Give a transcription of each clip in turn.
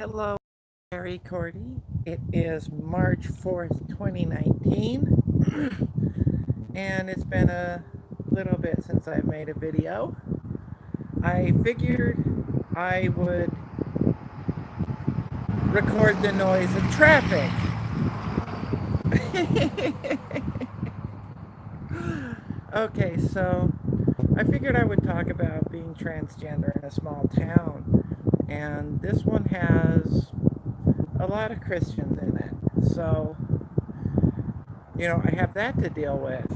Hello, Mary Cordy. It is March 4th, 2019, and it's been a little bit since I've made a video. I figured I would record the noise of traffic. Okay, so I figured I would talk about being transgender in a small town, and this one has a lot of Christians in it. So, I have that to deal with.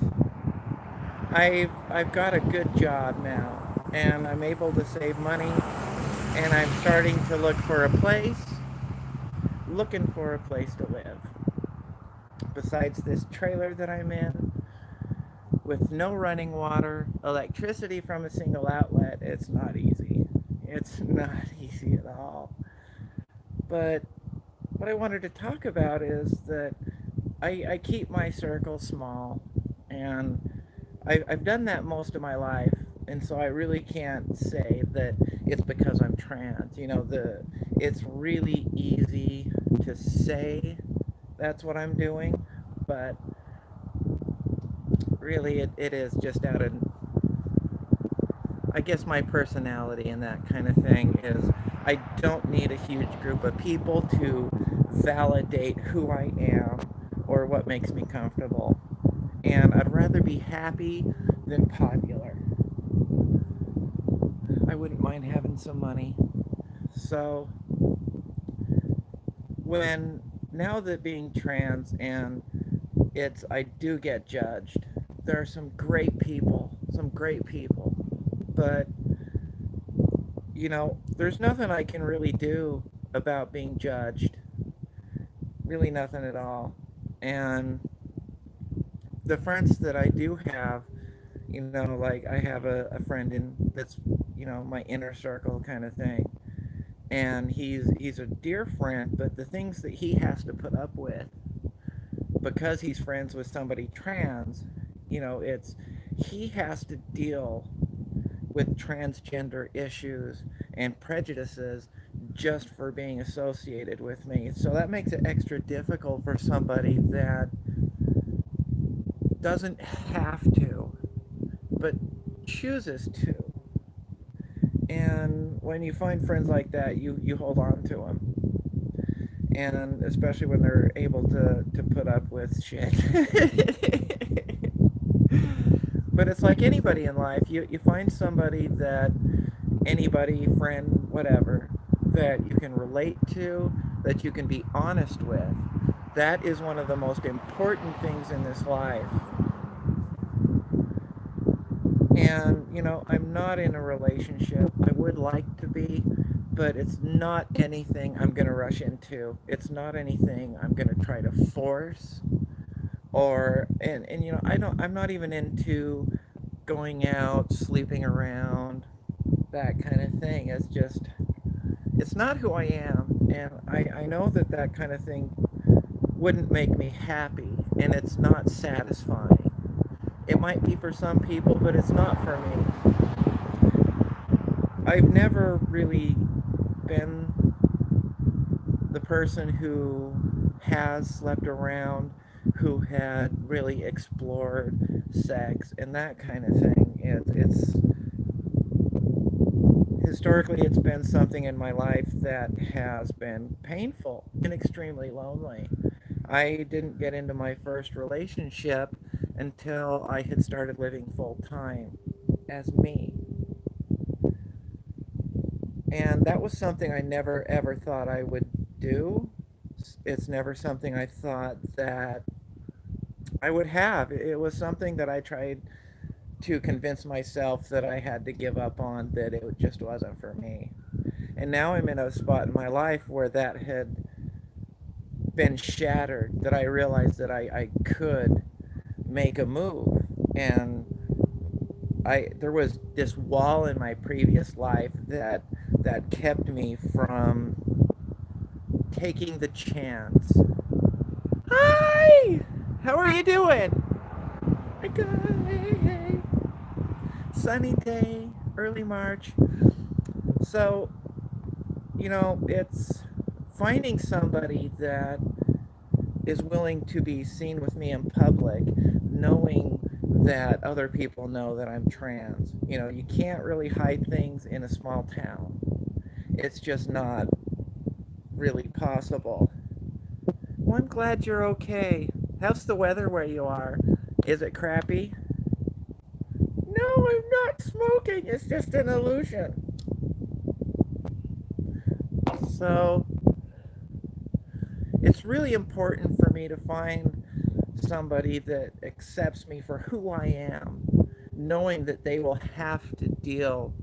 I've got a good job now, and I'm able to save money, and I'm starting to looking for a place to live. Besides this trailer that I'm in, with no running water, electricity from a single outlet, it's not easy. It's not easy at all. But what I wanted to talk about is that I keep my circle small, and I've done that most of my life, and so I really can't say that it's because I'm trans. It's really easy to say that's what I'm doing, but really it is just out of, I guess, my personality, and that kind of thing is I don't need a huge group of people to validate who I am or what makes me comfortable. And I'd rather be happy than popular. I wouldn't mind having some money. So, when now that being trans and I do get judged, there are some great people, but there's nothing I can really do about being judged. Really, nothing at all. And the friends that I do have, like I have a friend that's, my inner circle kind of thing. And he's a dear friend, but the things that he has to put up with because he's friends with somebody trans, it's he has to deal with transgender issues and prejudices just for being associated with me. So that makes it extra difficult for somebody that doesn't have to, but chooses to. And when you find friends like that, you hold on to them. And especially when they're able to put up with shit. But it's like anybody in life. You find somebody friend, whatever, that you can relate to, that you can be honest with. That is one of the most important things in this life. And, I'm not in a relationship. I would like to be, but it's not anything I'm going to rush into. It's not anything I'm going to try to force and I'm not even into going out, sleeping around, that kind of thing. It's not who I am, and I know that kind of thing wouldn't make me happy, and it's not satisfying. It might be for some people, but it's not for me. I've never really been the person who has slept around, who had really explored sex and that kind of thing. It's historically it's been something in my life that has been painful and extremely lonely. I didn't get into my first relationship until I had started living full time as me. And that was something I never ever thought I would do. It's never something I thought that I would have. It was something that I tried to convince myself that I had to give up on, that it just wasn't for me. And now I'm in a spot in my life where that had been shattered, that I realized that I could make a move. And there was this wall in my previous life that kept me from taking the chance. Hi! How are you doing? Good. Sunny day, early March. So, it's finding somebody that is willing to be seen with me in public, knowing that other people know that I'm trans. You know, you can't really hide things in a small town. It's just not really possible. Well, I'm glad you're okay. How's the weather where you are? Is it crappy? No, I'm not smoking. It's just an illusion. So, it's really important for me to find somebody that accepts me for who I am, knowing that they will have to deal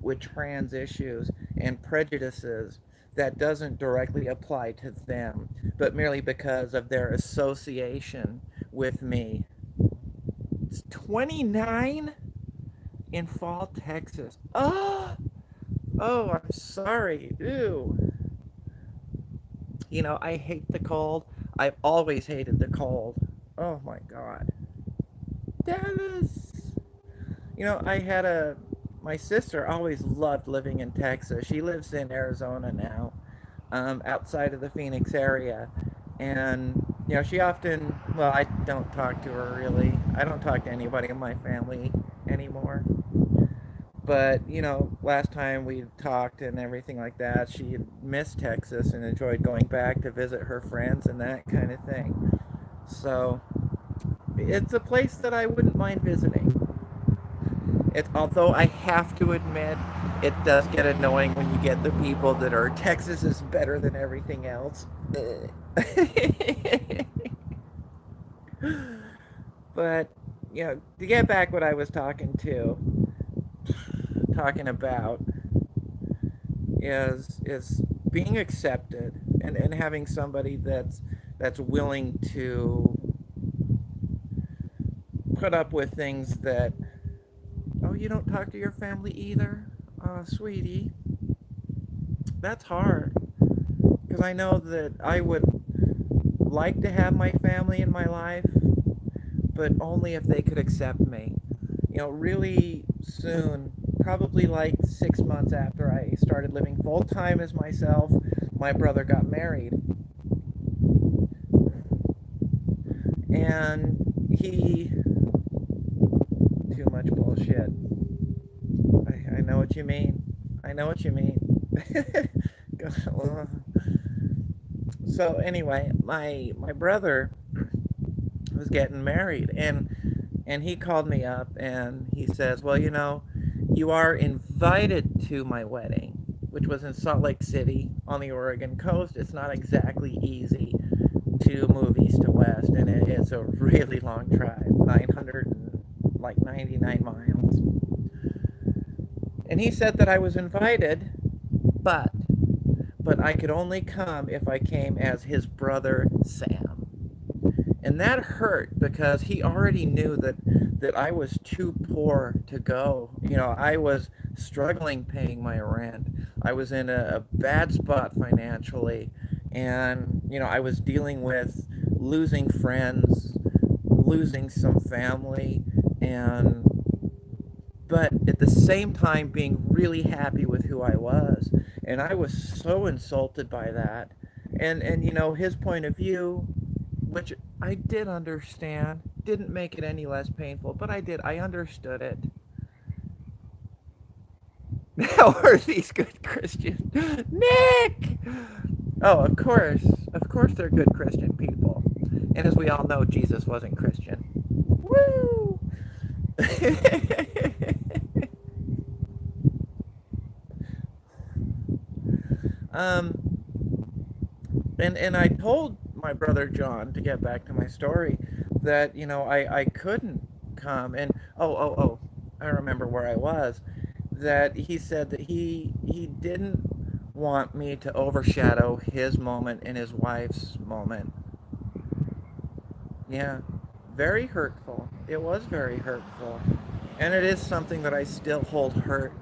with trans issues and prejudices that doesn't directly apply to them, but merely because of their association with me. It's 29 in Fall, Texas. Oh, I'm sorry. Ew. You know, I hate the cold. I've always hated the cold. Oh my God. Dallas. You know, my sister always loved living in Texas. She lives in Arizona now, outside of the Phoenix area. And, you know, she often, well, I don't talk to her really. I don't talk to anybody in my family anymore. But, you know, last time we talked and everything like that, she missed Texas and enjoyed going back to visit her friends and that kind of thing. So, it's a place that I wouldn't mind visiting. Although I have to admit, it does get annoying when you get the people that are Texas is better than everything else. But, you know, to get back what I was talking about is being accepted and having somebody that's willing to put up with things that, oh, you don't talk to your family either? Oh, sweetie, that's hard. Because I know that I would like to have my family in my life, but only if they could accept me. You know, really soon, probably like 6 months after I started living full time as myself, my brother got married. And he. Too much bullshit. I know what you mean. I know what you mean. So anyway, my brother was getting married, and he called me up and he says, well, you know, you are invited to my wedding, which was in Salt Lake City on the Oregon coast. It's not exactly easy to move east to west, and it's a really long drive, 999 miles. And he said that I was invited, but I could only come if I came as his brother Sam. And that hurt because he already knew that I was too poor to go. You know, I was struggling paying my rent. I was in a bad spot financially. And, you know, I was dealing with losing friends, losing some family, and but at the same time being really happy with who I was. And I was so insulted by that. And you know, his point of view, which I did understand, didn't make it any less painful, but I understood it. How are these good Christians? Nick! Oh, of course they're good Christian people. And as we all know, Jesus wasn't Christian. Woo! um, and I told my brother John, to get back to my story, that, you know, I couldn't come. And I remember where I was. That he said that he didn't want me to overshadow his moment and his wife's moment. Yeah, very hurtful. It was very hurtful. And it is something that I still hold hurt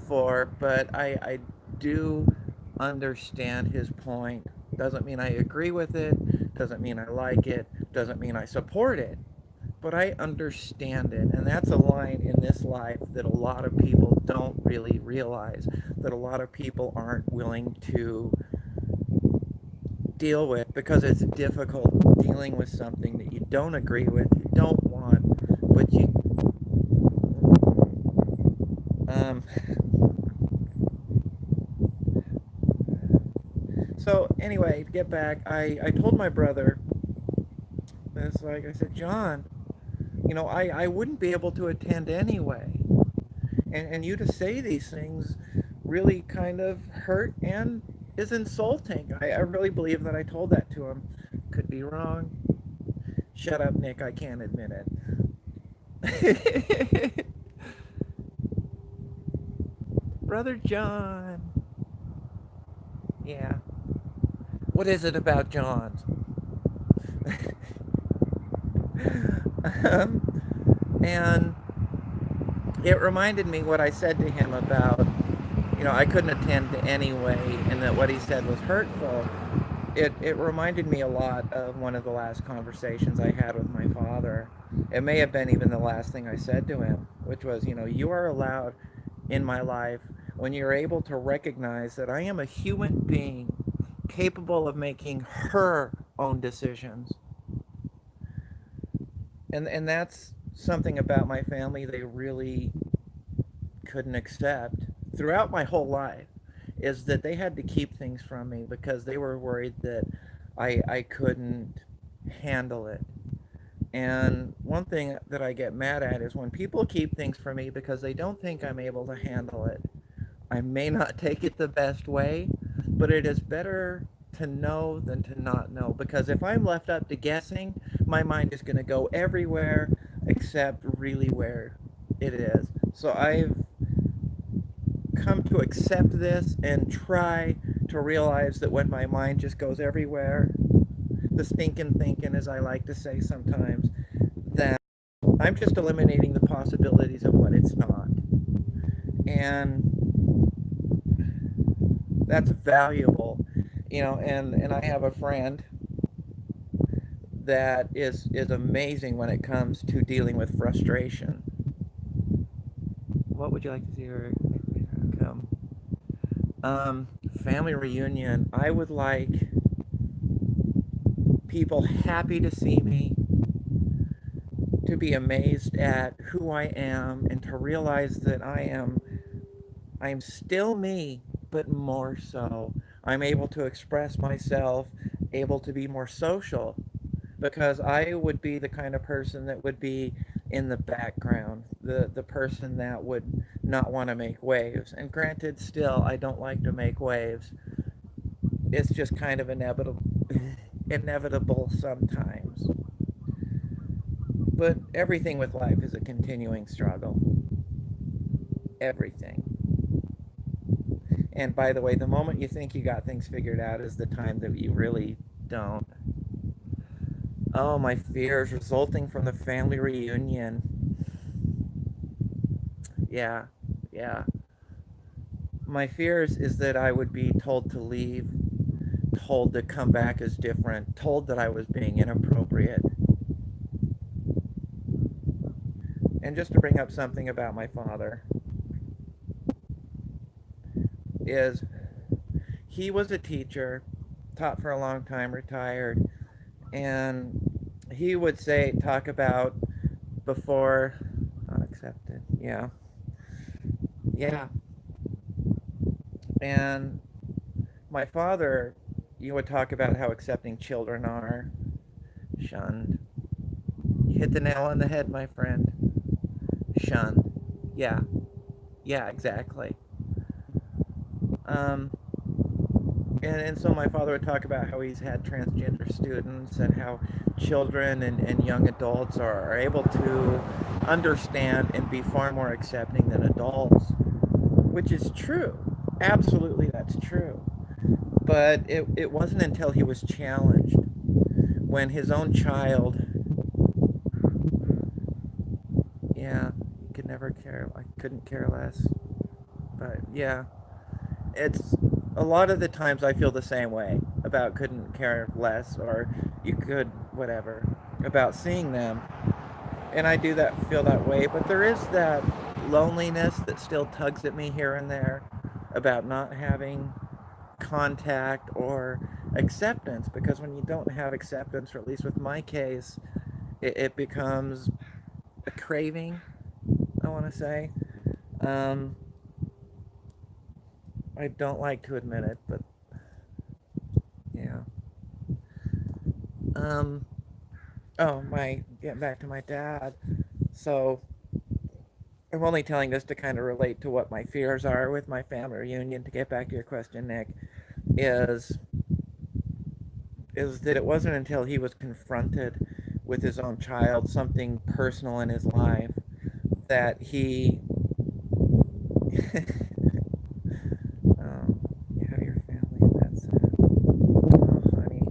for, but I do understand his point. Doesn't mean I agree with it, doesn't mean I like it, doesn't mean I support it, but I understand it. And that's a line in this life that a lot of people don't really realize, that a lot of people aren't willing to deal with because it's difficult dealing with something that you don't agree with, you don't want, but you um so anyway, to get back, I told my brother, it's like I said, John, I wouldn't be able to attend anyway. And you to say these things really kind of hurt and is insulting. I really believe that I told that to him. Could be wrong. Shut up, Nick. I can't admit it. Brother John. Yeah. What is it about John's? And it reminded me what I said to him about, I couldn't attend anyway, and that what he said was hurtful. It reminded me a lot of one of the last conversations I had with my father. It may have been even the last thing I said to him, which was, you are allowed in my life when you're able to recognize that I am a human being capable of making her own decisions. And that's something about my family they really couldn't accept throughout my whole life, is that they had to keep things from me because they were worried that I couldn't handle it. And one thing that I get mad at is when people keep things from me because they don't think I'm able to handle it. I may not take it the best way, but it is better to know than to not know, because if I'm left up to guessing, my mind is going to go everywhere except really where it is. So I've come to accept this and try to realize that when my mind just goes everywhere, the stinking thinking, as I like to say sometimes, that I'm just eliminating the possibilities of what it's not. And that's valuable, and I have a friend that is amazing when it comes to dealing with frustration. What would you like to see her come? Family reunion. I would like people happy to see me, to be amazed at who I am, and to realize that I am still me, but more so. I'm able to express myself, able to be more social, because I would be the kind of person that would be in the background, the person that would not want to make waves. And granted, still, I don't like to make waves. It's just kind of inevitable sometimes. But everything with life is a continuing struggle. Everything. And by the way, the moment you think you got things figured out is the time that you really don't. Oh, my fears resulting from the family reunion. Yeah, yeah. My fears is that I would be told to leave, told to come back as different, told that I was being inappropriate. And just to bring up something about my father, is he was a teacher, taught for a long time, retired, and he would talk about before, not accepted, yeah, yeah. And my father, you would talk about how accepting children are shunned. You hit the nail on the head, my friend. Shunned. Yeah, yeah, exactly. Um, and so my father would talk about how he's had transgender students and how children and young adults are able to understand and be far more accepting than adults, which is true. Absolutely, that's true. But it wasn't until he was challenged when his own child, yeah, he could never care, I couldn't care less. But yeah, it's a lot of the times I feel the same way about couldn't care less, or you could whatever, about seeing them, and I do that feel that way, but there is that loneliness that still tugs at me here and there about not having contact or acceptance, because when you don't have acceptance, or at least with my case, it becomes a craving, I want to say. Um, I don't like to admit it, but yeah. Um, oh, getting back to my dad. So I'm only telling this to kind of relate to what my fears are with my family reunion. To get back to your question, Nick, is is that it wasn't until he was confronted with his own child, something personal in his life, that he you have your family, that's it. Oh, honey.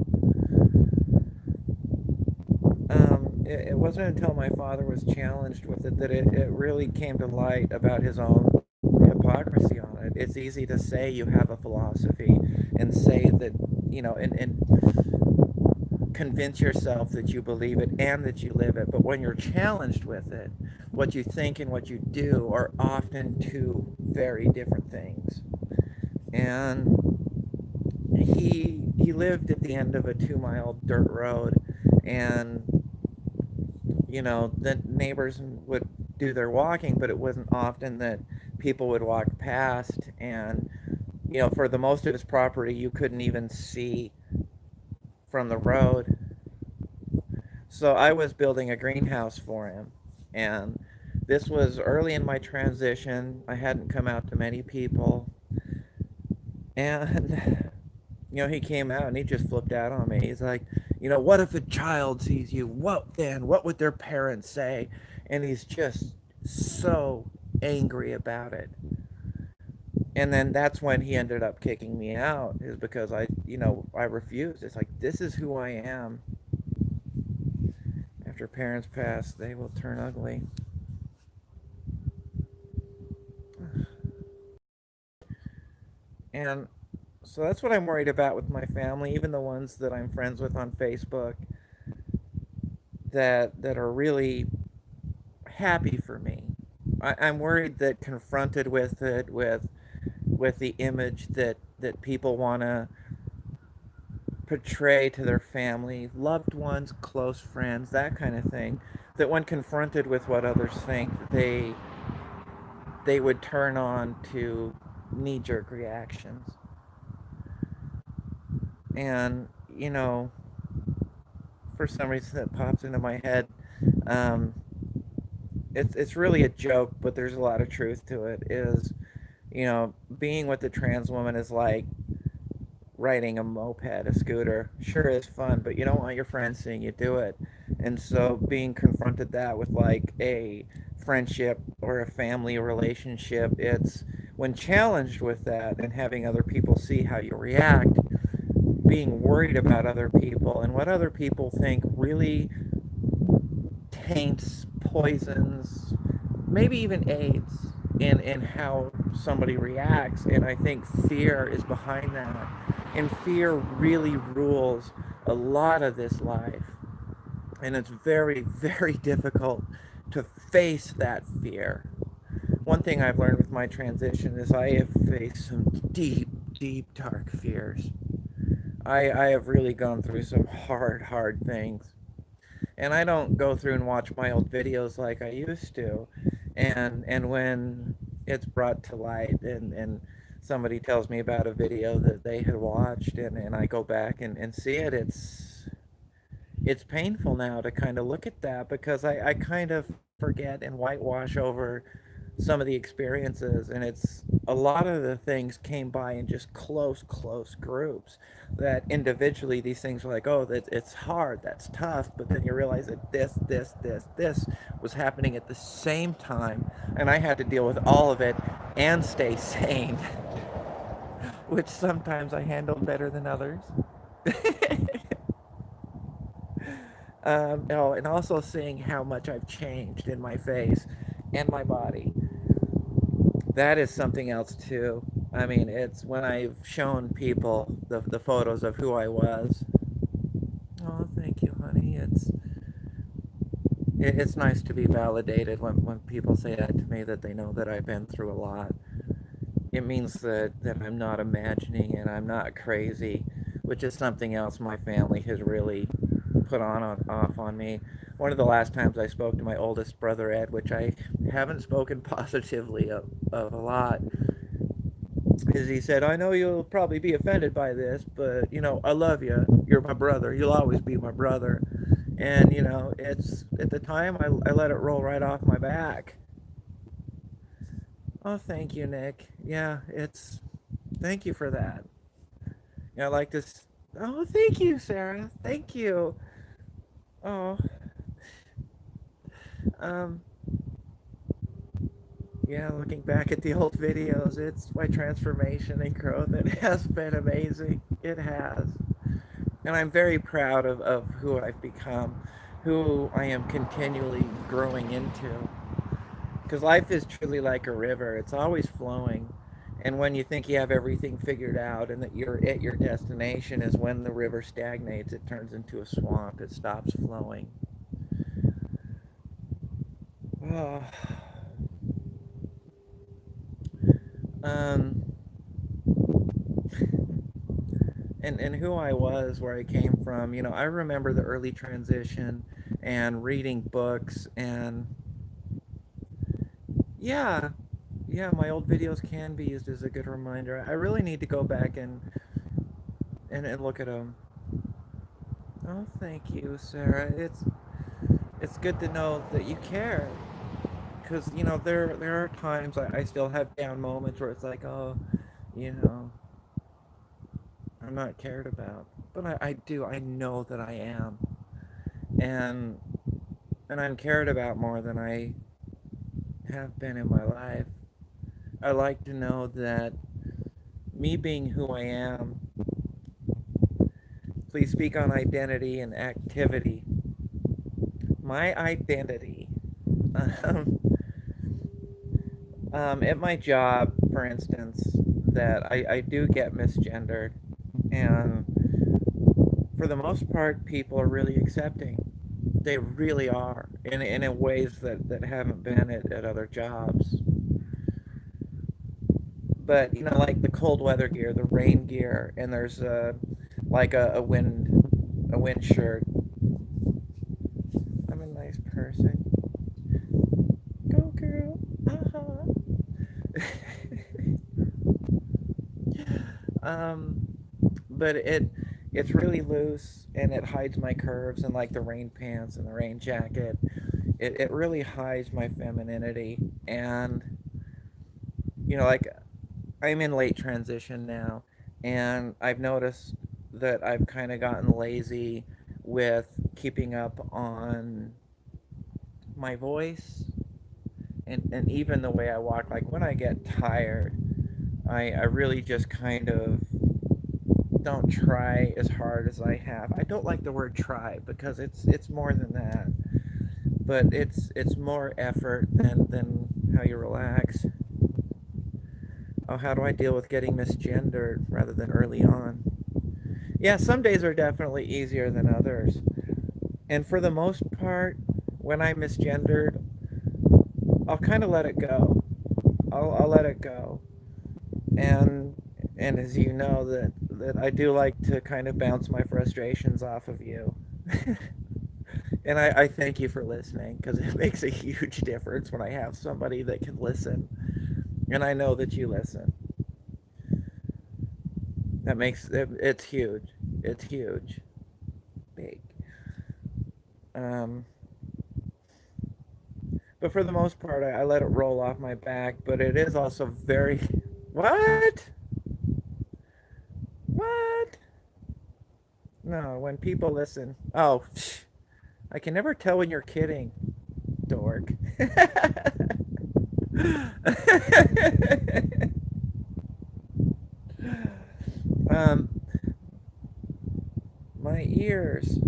It wasn't until my father was challenged with it that it really came to light about his own hypocrisy on it. It's easy to say you have a philosophy and say that, and convince yourself that you believe it and that you live it. But when you're challenged with it, what you think and what you do are often two very different things. And he lived at the end of a 2 mile dirt road, and the neighbors would do their walking, but it wasn't often that people would walk past. And for the most of his property, you couldn't even see from the road. So I was building a greenhouse for him, and this was early in my transition. I hadn't come out to many people, and he came out and he just flipped out on me. He's like, what if a child sees you? What then? What would their parents say? And he's just so angry about it. And then that's when he ended up kicking me out, is because I refused. It's like, this is who I am. After parents pass, they will turn ugly. And so that's what I'm worried about with my family, even the ones that I'm friends with on Facebook, that are really happy for me. I'm worried that confronted with it, with the image that people want to portray to their family, loved ones, close friends, that kind of thing, that when confronted with what others think, they would turn on to knee-jerk reactions. And for some reason that pops into my head, um, it's really a joke, but there's a lot of truth to it. Is being with a trans woman is like riding a moped, a scooter. Sure is fun, but you don't want your friends seeing you do it. And so being confronted that with like a friendship or a family relationship, it's when challenged with that and having other people see how you react, being worried about other people and what other people think really taints, poisons, maybe even aids in how somebody reacts. And I think fear is behind that. And fear really rules a lot of this life. And it's very, very difficult to face that fear. One thing I've learned with my transition is I have faced some deep, deep, dark fears. I have really gone through some hard things. And I don't go through and watch my old videos like I used to. And when it's brought to light, and somebody tells me about a video that they had watched, and I go back and see it, it's painful now to kind of look at that, because I kind of forget and whitewash over some of the experiences, and it's a lot of the things came by in just close groups, that individually these things were like, oh, it's hard, that's tough, but then you realize that this was happening at the same time, and I had to deal with all of it and stay sane, which sometimes I handled better than others. Oh, and also seeing how much I've changed in my face and my body. That is something else too. I mean, it's when I've shown people the photos of who I was. Oh, thank you, honey. It's nice to be validated when people say that to me, that they know that I've been through a lot. it means that I'm not imagining it, I'm not crazy, which is something else my family has really put on off on me. One of the last times I spoke to my oldest brother Ed, which I haven't spoken positively of a lot, is he said, "I know you'll probably be offended by this, but I love you. You're my brother. You'll always be my brother." And it's at the time I let it roll right off my back. Oh, thank you, Nick. Yeah, it's thank you for that. I like this. Oh, thank you, Sarah. Thank you. Oh, um, yeah, looking back at the old videos, it's my transformation and growth. It has been amazing. It has. And I'm very proud of who I've become, who I am continually growing into. Because life is truly like a river, it's always flowing. And when you think you have everything figured out and that you're at your destination, is when the river stagnates, it turns into a swamp, it stops flowing. Oh. Um, and who I was, where I came from, I remember the early transition and reading books and yeah, yeah, my old videos can be used as a good reminder. I really need to go back and look at them. Oh, thank you, Sarah. It's good to know that you care, because there are times I still have down moments where it's like, oh, you know, I'm not cared about, but I do. I know that I am, and I'm cared about more than I have been in my life. I like to know that me being who I am. Please speak on identity and activity. My identity. Um, at my job, for instance, that I do get misgendered, and for the most part, people are really accepting. They really are, in ways that haven't been at other jobs. But like the cold weather gear, the rain gear, and there's like a wind shirt. I'm a nice person. Go girl. um, but it's really loose and it hides my curves, and like the rain pants and the rain jacket, it really hides my femininity. And like I'm in late transition now, and I've noticed that I've kind of gotten lazy with keeping up on my voice and even the way I walk. Like when I get tired, I really just kind of don't try as hard as I have. I don't like the word try because it's more than that. But it's more effort than how you relax. Oh, how do I deal with getting misgendered rather than early on? Yeah, some days are definitely easier than others. And for the most part, when I'm misgendered, I'll kind of let it go. I'll let it go. And as you know, that I do like to kind of bounce my frustrations off of you. And I thank you for listening, because it makes a huge difference when I have somebody that can listen. And I know that you listen. That makes it's huge. It's huge. Big. Um, but for the most part, I let it roll off my back. But it is also very. What? What? No, when people listen. Oh, I can never tell when you're kidding, dork. um, my ears.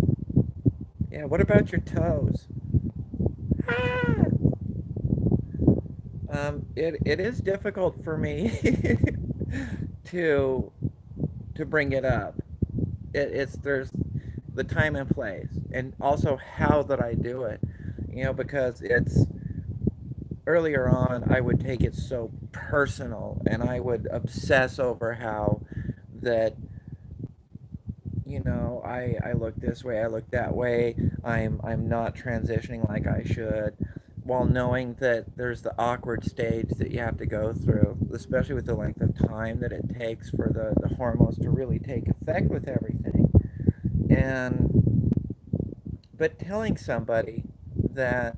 Yeah, what about your toes? Ah! It is difficult for me to bring it up. It's there's the time and place, and also how that I do it. Because earlier on, I would take it so personal, and I would obsess over how that, I look this way, I look that way, I'm not transitioning like I should, while knowing that there's the awkward stage that you have to go through, especially with the length of time that it takes for the hormones to really take effect with everything. And but telling somebody that,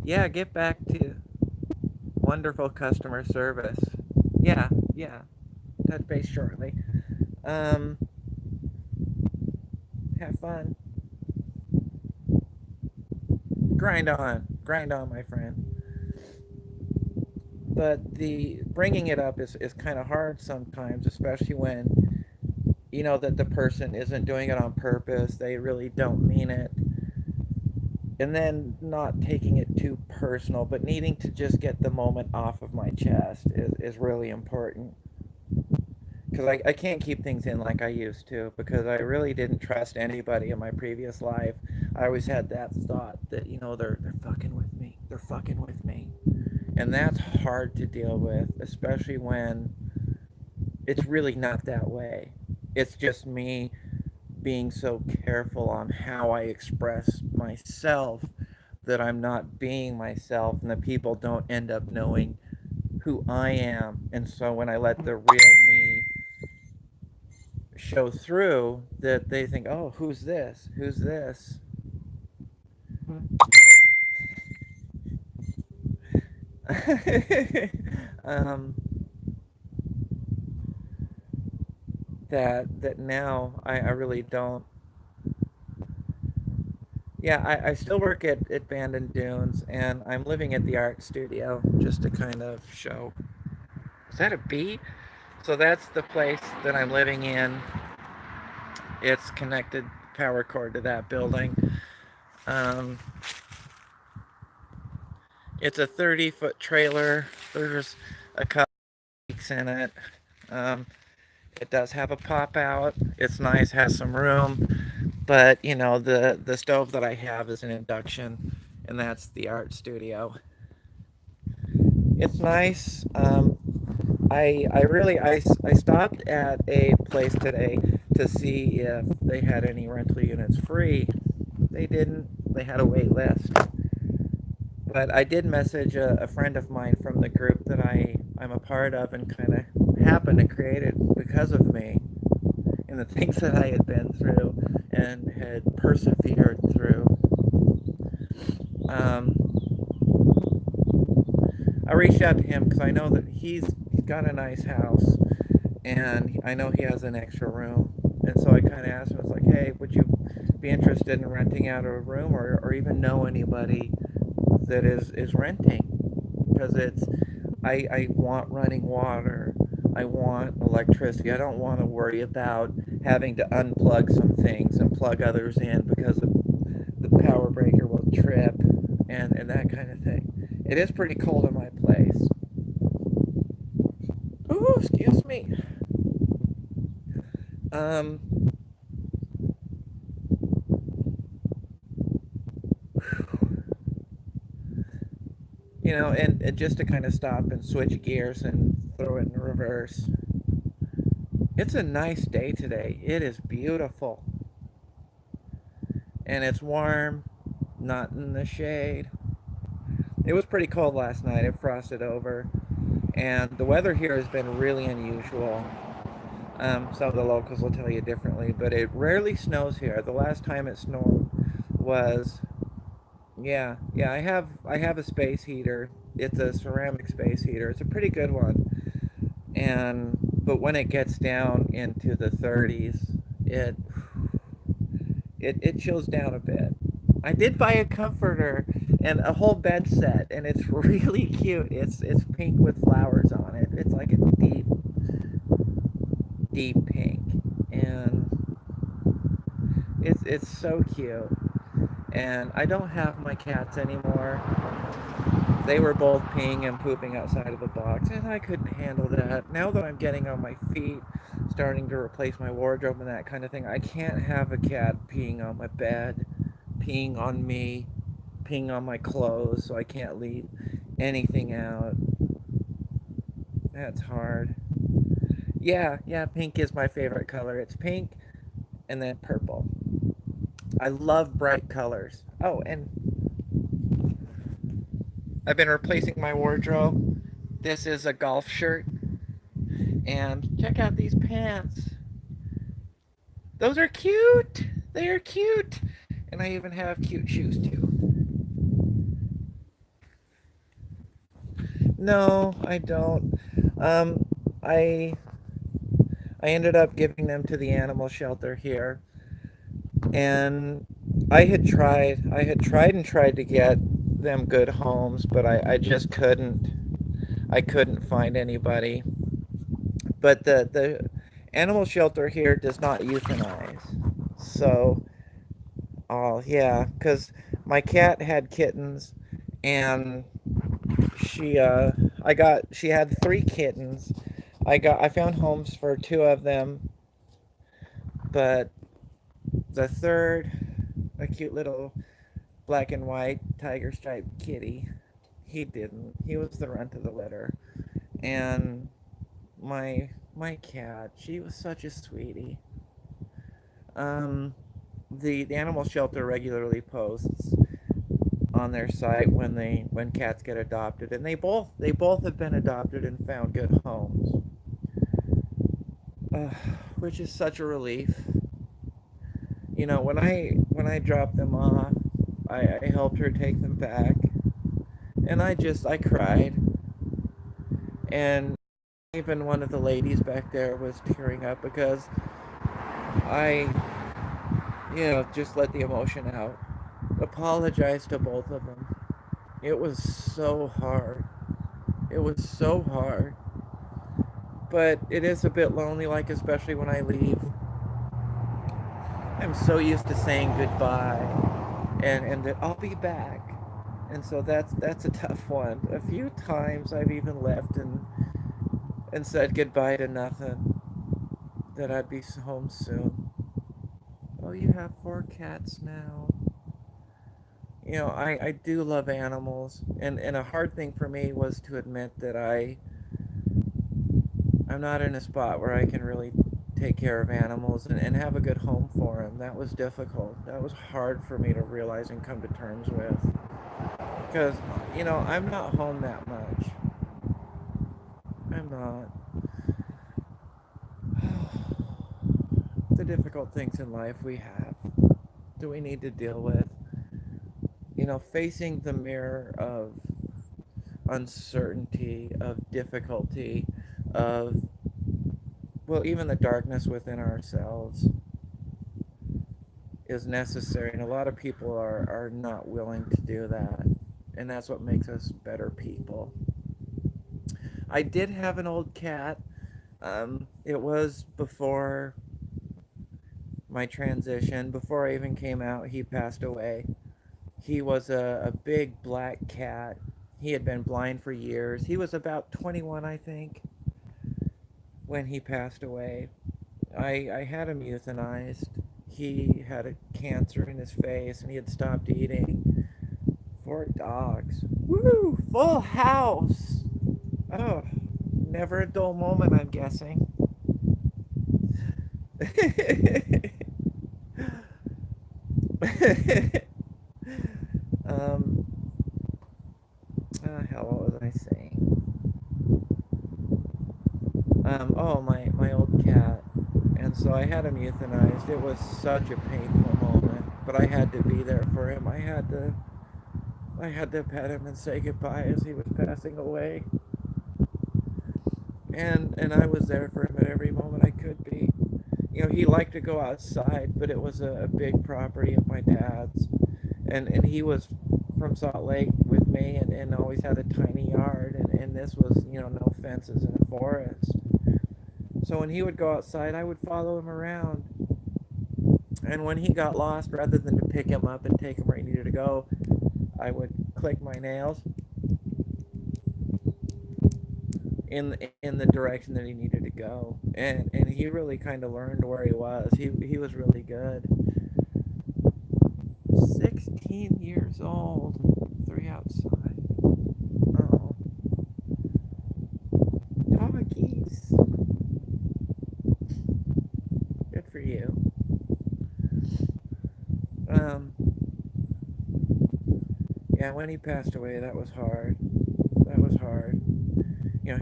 yeah, get back to wonderful customer service. Yeah, yeah. Touch base shortly. Um, have fun. Grind on, my friend. But the bringing it up is kind of hard sometimes, especially when you know that the person isn't doing it on purpose. They really don't mean it. And then not taking it too personal, but needing to just get the moment off of my chest is really important. Because I can't keep things in like I used to, because I really didn't trust anybody in my previous life. I always had that thought that, they're fucking with me. They're fucking with me. And that's hard to deal with, especially when it's really not that way. It's just me being so careful on how I express myself that I'm not being myself, and that people don't end up knowing who I am. And so when I let the real me show through, that they think, oh, who's this? Who's this? um, that now I really don't. Yeah, I still work at Bandon Dunes, and I'm living at the art studio just to kind of show. Is that a bee? So that's the place that I'm living in. It's connected power cord to that building. Um, it's a 30-foot trailer. There's a couple of leaks in it. Um, it does have a pop out. It's nice, has some room. But the stove that I have is an induction, and that's the art studio. It's nice. I stopped at a place today to see if they had any rental units free. They didn't. They had a wait list. But I did message a friend of mine from the group that I'm a part of, and kind of happened to create it because of me and the things that I had been through and had persevered through. Um, I reached out to him because I know that he's got a nice house, and I know he has an extra room. And so I kind of asked him, I was like, hey, would you be interested in renting out a room, or even know anybody that is renting? Because I want running water. I want electricity. I don't want to worry about having to unplug some things and plug others in because the power breaker will trip, and that kind of thing. It is pretty cold in my place. Ooh, excuse me. Um, and just to kind of stop and switch gears and throw it in reverse. It's a nice day today. It is beautiful. And it's warm, not in the shade. It was pretty cold last night. It frosted over. And the weather here has been really unusual. Some of the locals will tell you differently, but it rarely snows here. The last time it snowed was, yeah. I have a space heater. It's a ceramic space heater. It's a pretty good one. But when it gets down into the 30s, it it chills down a bit. I did buy a comforter and a whole bed set, and it's really cute. It's pink with flowers on it. It's like a deep pink, and it's so cute. And I don't have my cats anymore. They were both peeing and pooping outside of the box, and I couldn't handle that. Now that I'm getting on my feet, starting to replace my wardrobe and that kind of thing, I can't have a cat peeing on my bed, peeing on me. peeing on my clothes, so I can't leave anything out. That's hard. Yeah, yeah, pink is my favorite color. It's pink and then purple. I love bright colors. Oh, and I've been replacing my wardrobe. This is a golf shirt. And check out these pants. Those are cute. They are cute. And I even have cute shoes too. No, I don't. Um, I I ended up giving them to the animal shelter here, and I had tried and tried to get them good homes, but I just couldn't. I couldn't find anybody. But the animal shelter here does not euthanize. So, oh yeah, because my cat had kittens, and she she had three kittens. I found homes for two of them, but the third, a cute little black and white tiger striped kitty, he didn't. He was the runt of the litter. And my cat, she was such a sweetie. Um, the animal shelter regularly posts on their site when cats get adopted, and they both have been adopted and found good homes, uh, which is such a relief. When I dropped them off, I helped her take them back, and I cried, and even one of the ladies back there was tearing up because I just let the emotion out. Apologized to both of them. It was so hard. It was so hard. But it is a bit lonely, like especially when I leave. I'm so used to saying goodbye and that I'll be back. And so that's a tough one. A few times I've even left and said goodbye to nothing. That I'd be home soon. Oh, you have four cats now. I do love animals, and a hard thing for me was to admit that I'm not in a spot where I can really take care of animals and have a good home for them. That was difficult. That was hard for me to realize and come to terms with. Because, I'm not home that much. I'm not. The difficult things in life we have that we need to deal with. Facing the mirror of uncertainty, of difficulty, of, well, even the darkness within ourselves is necessary. And a lot of people are not willing to do that. And that's what makes us better people. I did have an old cat. It was before my transition, before I even came out, he passed away. He was a big black cat. He had been blind for years. He was about 21, I think, when he passed away. I had him euthanized. He had a cancer in his face and he had stopped eating. Four dogs. Woo! Full house! Oh, never a dull moment, I'm guessing. um, hell, what was I saying? Oh, my old cat. And so I had him euthanized. It was such a painful moment, but I had to be there for him. I had to pet him and say goodbye as he was passing away. And I was there for him at every moment I could be. He liked to go outside, but it was a big property of my dad's. And he was from Salt Lake with me and always had a tiny yard. And this was, no fences in a forest. So when he would go outside, I would follow him around. And when he got lost, rather than to pick him up and take him where he needed to go, I would click my nails in the direction that he needed to go. And he really kind of learned where he was. He was really good. 6 18 years old. 3 outside. Oh, doggies. Good for you. Um, yeah, when he passed away, that was hard. That was hard.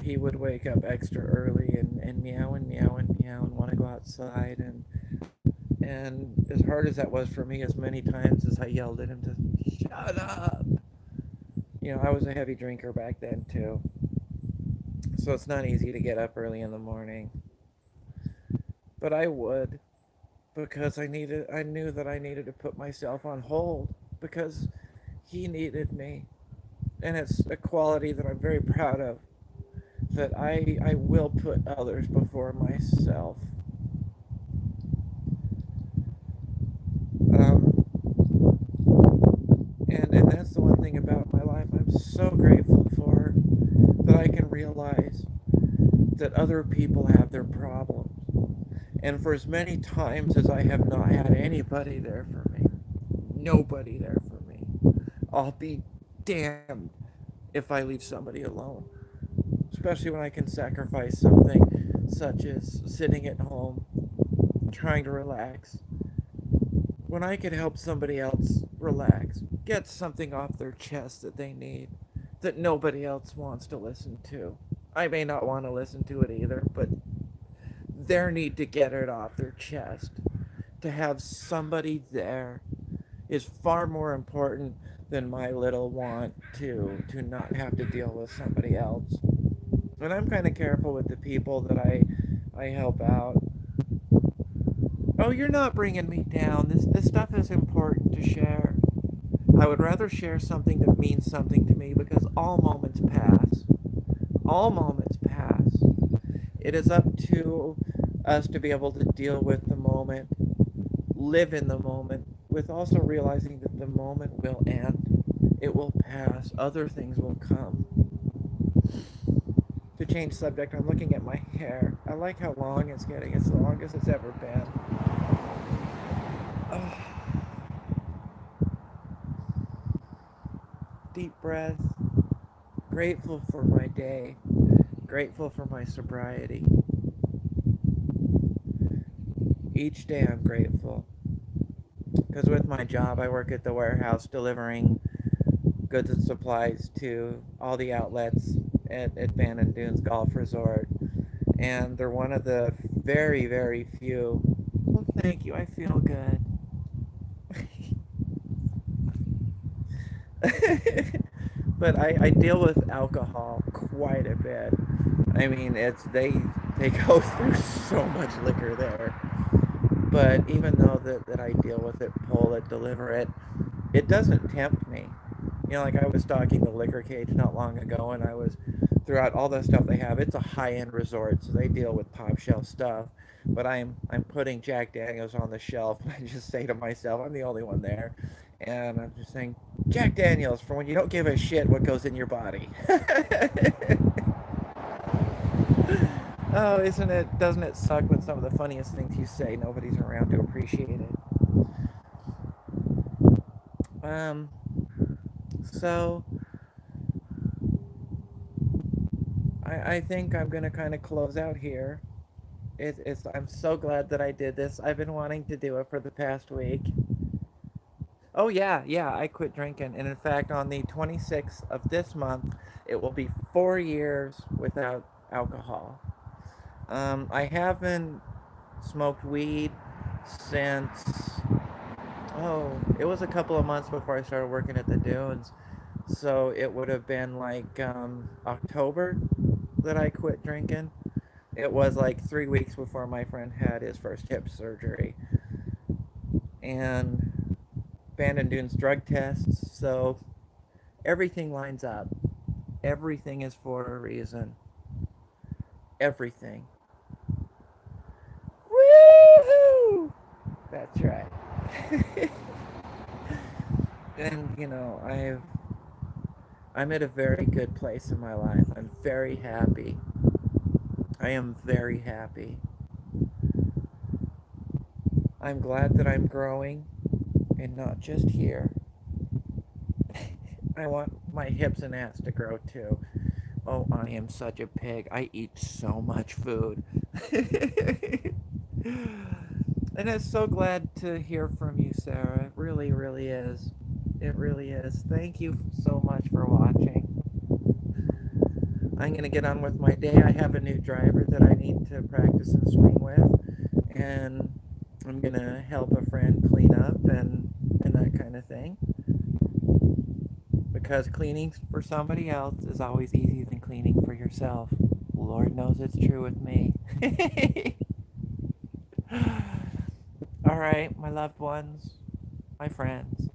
He would wake up extra early and meow and meow and meow and want to go outside. And as hard as that was for me, as many times as I yelled at him to shut up. I was a heavy drinker back then too. So it's not easy to get up early in the morning. But I would, because I knew that I needed to put myself on hold because he needed me. And it's a quality that I'm very proud of, that I will put others before myself. Um, and that's the one thing about my life I'm so grateful for, that I can realize that other people have their problems. And for as many times as I have not had anybody there for me, nobody there for me, I'll be damned if I leave somebody alone. Especially when I can sacrifice something such as sitting at home, trying to relax. When I can help somebody else relax, get something off their chest that they need, that nobody else wants to listen to. I may not want to listen to it either, but their need to get it off their chest, to have somebody there, is far more important than my little want to not have to deal with somebody else. And I'm kind of careful with the people that I help out. Oh, you're not bringing me down. This stuff is important to share. I would rather share something that means something to me, because all moments pass. All moments pass. It is up to us to be able to deal with the moment, live in the moment, with also realizing that the moment will end. It will pass. Other things will come. To change subject, I'm looking at my hair. I like how long it's getting. It's the longest it's ever been. Oh. Deep breath. Grateful for my day. Grateful for my sobriety. Each day I'm grateful. Because with my job, I work at the warehouse delivering goods and supplies to all the outlets at Bandon Dunes Golf Resort. And they're one of the very, very few. Well, thank you. I feel good. But I deal with alcohol quite a bit. I mean, they go through so much liquor there. But even though that I deal with it, pull it, deliver it, it doesn't tempt me. Like I was stocking the liquor cage not long ago, and I was throughout all the stuff they have. It's a high-end resort, so they deal with top shelf stuff. But I'm putting Jack Daniels on the shelf. I just say to myself, I'm the only one there, and I'm just saying, Jack Daniels, for when you don't give a shit what goes in your body. Oh, doesn't it suck when some of the funniest things you say, nobody's around to appreciate it? Um, so, I think I'm going to kind of close out here. I'm so glad that I did this. I've been wanting to do it for the past week. Oh, yeah, I quit drinking. And in fact, on the 26th of this month, it will be 4 years without alcohol. I haven't smoked weed since, it was a couple of months before I started working at the Dunes. So it would have been like October that I quit drinking. It was like 3 weeks before my friend had his first hip surgery. And Bandon Dunes drug tests, so everything lines up. Everything is for a reason. Everything. Woohoo! That's right. And I'm at a very good place in my life. I'm very happy. I am very happy. I'm glad that I'm growing, and not just here. I want my hips and ass to grow too. Oh, I am such a pig. I eat so much food. And it's so glad to hear from you, Sarah. It really, really is. It really is. Thank you so much for watching. I'm going to get on with my day. I have a new driver that I need to practice and swing with. And I'm going to help a friend clean up and that kind of thing. Because cleaning for somebody else is always easier than cleaning for yourself. Lord knows it's true with me. All right, my loved ones, my friends,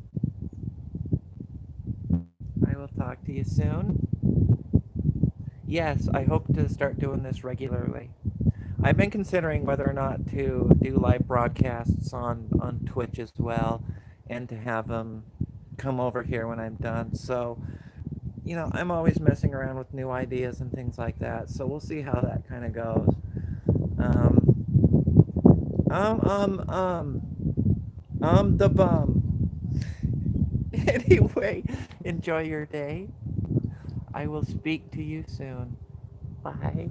I will talk to you soon. Yes, I hope to start doing this regularly. I've been considering whether or not to do live broadcasts on Twitch as well and to have them come over here when I'm done. So, I'm always messing around with new ideas and things like that. So we'll see how that kind of goes. Um, um, um, um, the bum. Anyway, enjoy your day. I will speak to you soon. Bye.